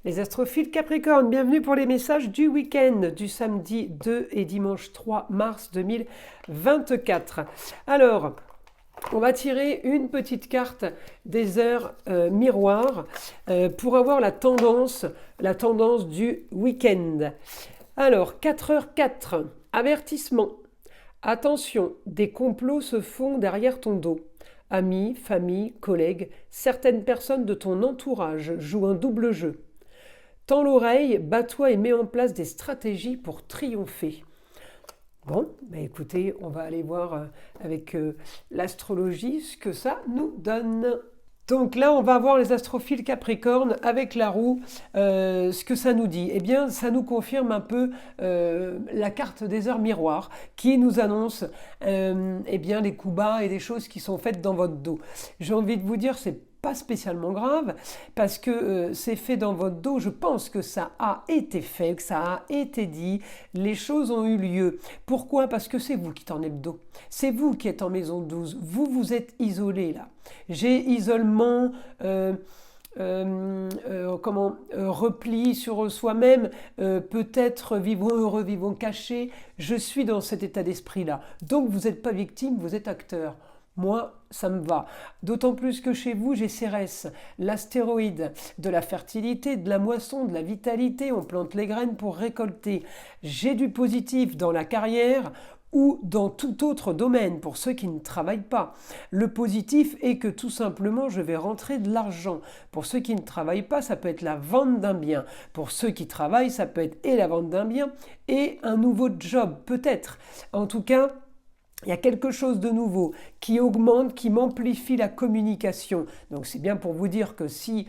Les astrophiles Capricorne, bienvenue pour les messages du week-end du samedi 2 et dimanche 3 mars 2024. Alors, on va tirer une petite carte des heures miroirs pour avoir la tendance du week-end. Alors, 4h04, avertissement. Attention, des complots se font derrière ton dos. Amis, famille, collègues, certaines personnes de ton entourage jouent un double jeu. Tends l'oreille, bats-toi et mets en place des stratégies pour triompher. Bon, écoutez, on va aller voir avec l'astrologie ce que ça nous donne. Donc là, on va voir les astrophiles Capricorne avec la roue, ce que ça nous dit. Eh bien, ça nous confirme un peu la carte des heures miroirs qui nous annonce eh bien, les coups bas et des choses qui sont faites dans votre dos. J'ai envie de vous dire, c'est pas spécialement grave parce que c'est fait dans votre dos. Je pense que ça a été fait, que ça a été dit, les choses ont eu lieu. Pourquoi? Parce que c'est vous qui t'en êtes le dos. C'est vous qui êtes en maison 12. Vous, vous êtes isolé là. J'ai isolement, repli sur soi-même, peut-être vivons heureux, vivons cachés. Je suis dans cet état d'esprit-là. Donc vous n'êtes pas victime, vous êtes acteur. Moi, ça me va. D'autant plus que chez vous, j'ai Cérès, l'astéroïde de la fertilité, de la moisson, de la vitalité. On plante les graines pour récolter. J'ai du positif dans la carrière ou dans tout autre domaine pour ceux qui ne travaillent pas. Le positif est que tout simplement, je vais rentrer de l'argent. Pour ceux qui ne travaillent pas, ça peut être la vente d'un bien. Pour ceux qui travaillent, ça peut être et la vente d'un bien et un nouveau job, peut-être. En tout cas, il y a quelque chose de nouveau qui augmente, qui m'amplifie la communication. Donc c'est bien pour vous dire que si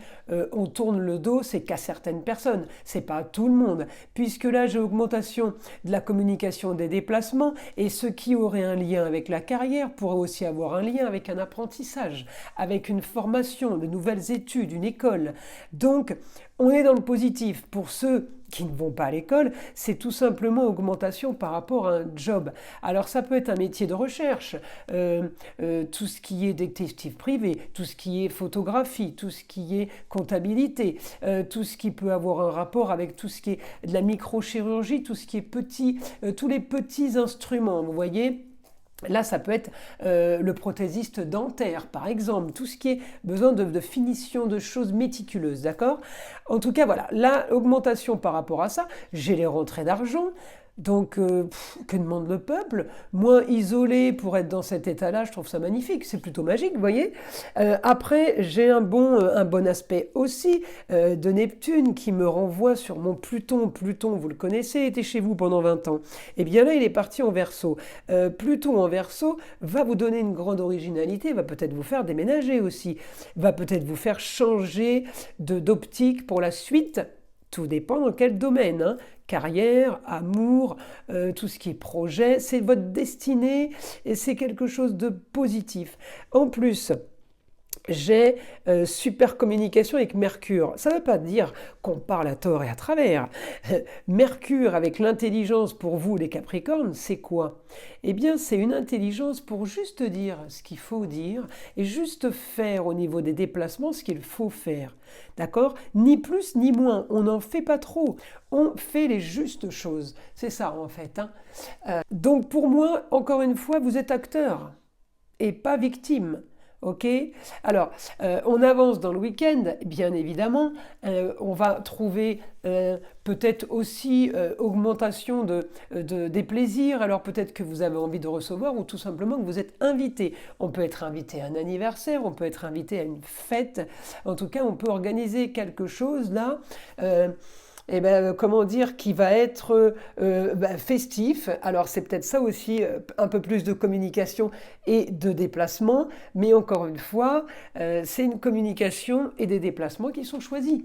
on tourne le dos, c'est qu'à certaines personnes, c'est pas à tout le monde. Puisque là j'ai augmentation de la communication des déplacements et ce qui aurait un lien avec la carrière pourrait aussi avoir un lien avec un apprentissage, avec une formation, de nouvelles études, une école. Donc on est dans le positif. Pour ceux qui ne vont pas à l'école, c'est tout simplement augmentation par rapport à un job. Alors ça peut être un métier de recherche, tout ce qui est détective privé, tout ce qui est photographie, tout ce qui est comptabilité, tout ce qui peut avoir un rapport avec tout ce qui est de la microchirurgie, tout ce qui est petit, tous les petits instruments, vous voyez. Là, ça peut être le prothésiste dentaire, par exemple, tout ce qui est besoin de finition de choses méticuleuses, d'accord? En tout cas, voilà, là, augmentation par rapport à ça, j'ai les rentrées d'argent. Donc, que demande le peuple? Moins isolé pour être dans cet état-là, je trouve ça magnifique, c'est plutôt magique, vous voyez. Après, j'ai un bon aspect aussi de Neptune qui me renvoie sur mon Pluton. Pluton, vous le connaissez, était chez vous pendant 20 ans. Et bien là, il est parti en Verseau. Pluton en Verseau va vous donner une grande originalité, va peut-être vous faire déménager aussi, va peut-être vous faire changer d'optique pour la suite. Tout dépend dans quel domaine, hein. Carrière, amour, tout ce qui est projet, c'est votre destinée et c'est quelque chose de positif. En plus, j'ai super communication avec Mercure. Ça ne veut pas dire qu'on parle à tort et à travers. Mercure avec l'intelligence pour vous les Capricornes, c'est quoi? Eh bien c'est une intelligence pour juste dire ce qu'il faut dire et juste faire au niveau des déplacements ce qu'il faut faire. D'accord? Ni plus ni moins, on n'en fait pas trop. On fait les justes choses. C'est ça en fait. Hein. Donc pour moi, encore une fois, vous êtes acteur et pas victime. Ok. Alors, on avance dans le week-end, bien évidemment. On va trouver peut-être aussi augmentation des plaisirs. Alors peut-être que vous avez envie de recevoir ou tout simplement que vous êtes invité. On peut être invité à un anniversaire, on peut être invité à une fête. En tout cas, on peut organiser quelque chose là. Comment dire, qui va être festif. Alors c'est peut-être ça aussi, un peu plus de communication et de déplacement, mais encore une fois, c'est une communication et des déplacements qui sont choisis.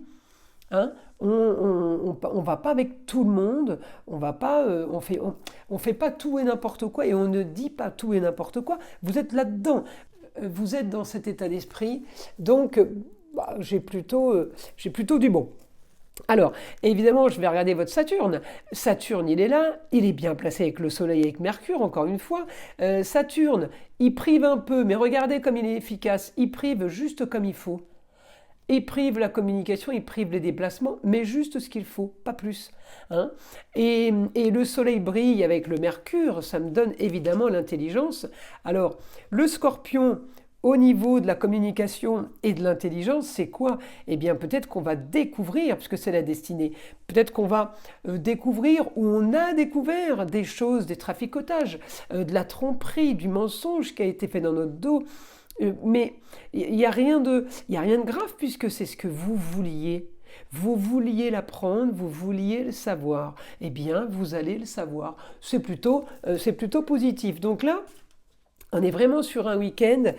Hein, on va pas avec tout le monde, on va pas, on fait pas tout et n'importe quoi et on ne dit pas tout et n'importe quoi. Vous êtes là-dedans, vous êtes dans cet état d'esprit, donc j'ai plutôt du bon. Alors, évidemment, je vais regarder votre Saturne. Saturne, il est là, il est bien placé avec le Soleil et avec Mercure, encore une fois. Saturne, il prive un peu, mais regardez comme il est efficace. Il prive juste comme il faut. Il prive la communication, il prive les déplacements, mais juste ce qu'il faut, pas plus. Hein. Et le soleil brille avec le mercure, ça me donne évidemment l'intelligence. Alors, le scorpion, au niveau de la communication et de l'intelligence, c'est quoi? Eh bien, peut-être qu'on va découvrir, puisque c'est la destinée, peut-être qu'on va découvrir, ou on a découvert des choses, des traficotages, de la tromperie, du mensonge qui a été fait dans notre dos. Mais il n'y a rien de grave puisque c'est ce que vous vouliez. Vous vouliez l'apprendre, vous vouliez le savoir. Eh bien, vous allez le savoir. C'est plutôt positif. Donc là, on est vraiment sur un week-end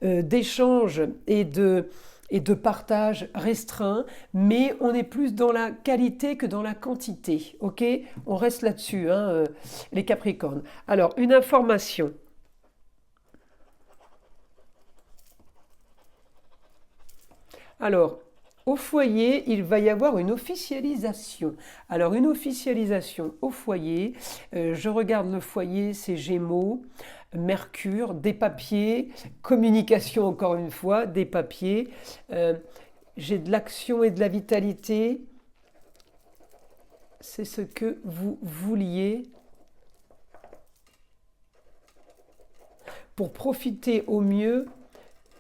d'échange et de partage restreint, mais on est plus dans la qualité que dans la quantité. Ok? On reste là-dessus, hein, les Capricornes. Alors, une information. Alors, au foyer, il va y avoir une officialisation. Alors, une officialisation au foyer, je regarde le foyer, c'est Gémeaux, Mercure, des papiers, communication encore une fois, des papiers. J'ai de l'action et de la vitalité. C'est ce que vous vouliez pour profiter au mieux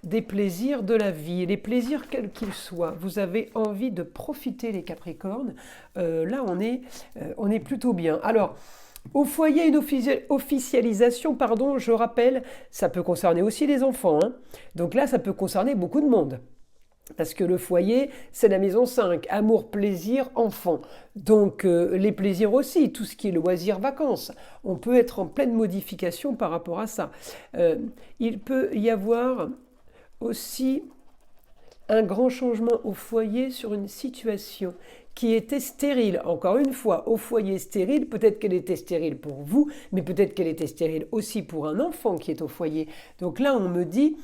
des plaisirs de la vie, les plaisirs quels qu'ils soient. Vous avez envie de profiter, les Capricornes. Là, on est plutôt bien. Alors, au foyer, une officialisation, pardon, je rappelle, ça peut concerner aussi les enfants. Hein. Donc là, ça peut concerner beaucoup de monde. Parce que le foyer, c'est la maison 5, amour, plaisir, enfant. Donc les plaisirs aussi, tout ce qui est loisirs, vacances. On peut être en pleine modification par rapport à ça. Il peut y avoir aussi un grand changement au foyer sur une situation qui était stérile. Encore une fois, au foyer stérile, peut-être qu'elle était stérile pour vous, mais peut-être qu'elle était stérile aussi pour un enfant qui est au foyer. Donc là, on me dit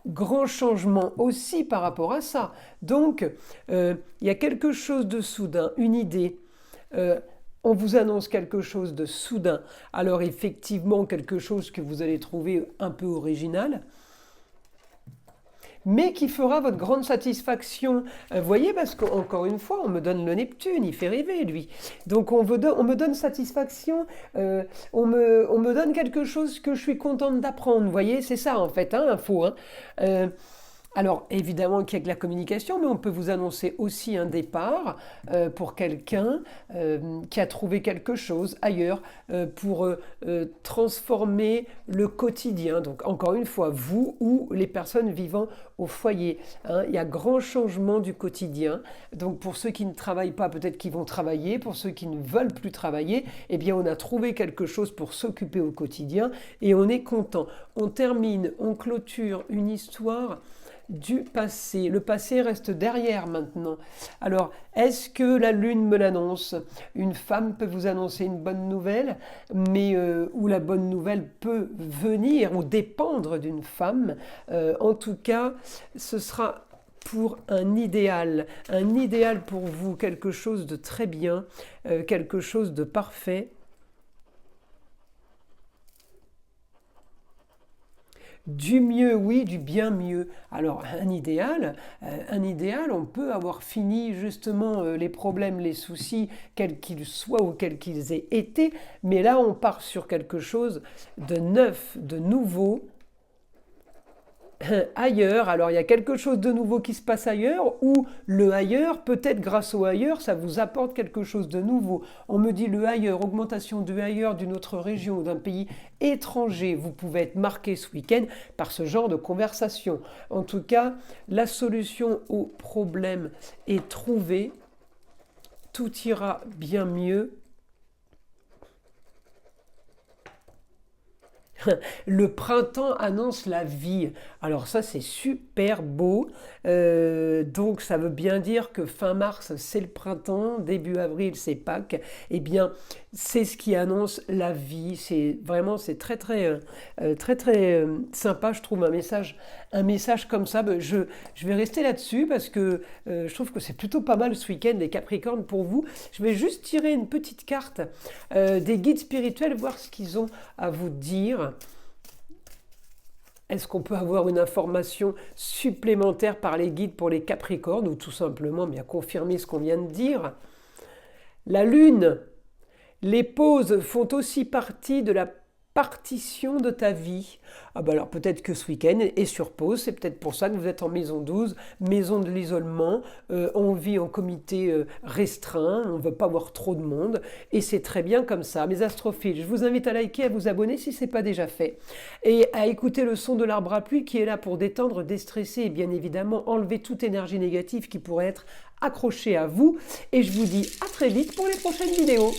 grand changement aussi par rapport à ça. Donc, il y a quelque chose de soudain, une idée. On vous annonce quelque chose de soudain. Alors effectivement, quelque chose que vous allez trouver un peu original, mais qui fera votre grande satisfaction. Vous voyez, parce qu'encore une fois, on me donne le Neptune, il fait rêver, lui. Donc on me donne satisfaction, on me donne quelque chose que je suis contente d'apprendre. Vous voyez, c'est ça en fait, hein, info. Hein. Alors évidemment qu'il y a que la communication, mais on peut vous annoncer aussi un départ pour quelqu'un qui a trouvé quelque chose ailleurs pour transformer le quotidien. Donc encore une fois, vous ou les personnes vivant au foyer. Hein, il y a grand changement du quotidien. Donc pour ceux qui ne travaillent pas, peut-être qu'ils vont travailler. Pour ceux qui ne veulent plus travailler, eh bien on a trouvé quelque chose pour s'occuper au quotidien et on est content. On termine, on clôture une histoire du passé. Le passé reste derrière maintenant. Alors, est-ce que la lune me l'annonce? Une femme peut vous annoncer une bonne nouvelle, mais où la bonne nouvelle peut venir ou dépendre d'une femme. En tout cas, ce sera pour un idéal pour vous, quelque chose de très bien, quelque chose de parfait. Du mieux, oui, du bien mieux. Alors, un idéal, on peut avoir fini justement les problèmes, les soucis, quels qu'ils soient ou quels qu'ils aient été, mais là, on part sur quelque chose de neuf, de nouveau, ailleurs. Alors il y a quelque chose de nouveau qui se passe ailleurs ou le ailleurs, peut-être grâce au ailleurs, ça vous apporte quelque chose de nouveau. On me dit le ailleurs, augmentation du ailleurs d'une autre région ou d'un pays étranger. Vous pouvez être marqué ce week-end par ce genre de conversation. En tout cas, la solution au problème est trouvée. Tout ira bien mieux. Le printemps annonce la vie. Alors ça, c'est super beau. Donc ça veut bien dire que fin mars, c'est le printemps, début avril, c'est Pâques. Eh bien, c'est ce qui annonce la vie. C'est très très sympa. Je trouve un message comme ça. Je vais rester là-dessus parce que je trouve que c'est plutôt pas mal ce week-end, les Capricornes, pour vous. Je vais juste tirer une petite carte des guides spirituels, voir ce qu'ils ont à vous dire. Est-ce qu'on peut avoir une information supplémentaire par les guides pour les Capricornes ou tout simplement bien confirmer ce qu'on vient de dire? La Lune, les pauses font aussi partie de la partition de ta vie. Ah bah alors peut-être que ce week-end est sur pause, c'est peut-être pour ça que vous êtes en maison 12, maison de l'isolement, on vit en comité restreint, on ne veut pas voir trop de monde, et c'est très bien comme ça. Mes astrophiles, je vous invite à liker, à vous abonner si ce n'est pas déjà fait, et à écouter le son de l'arbre à pluie qui est là pour détendre, déstresser, et bien évidemment enlever toute énergie négative qui pourrait être accrochée à vous, et je vous dis à très vite pour les prochaines vidéos.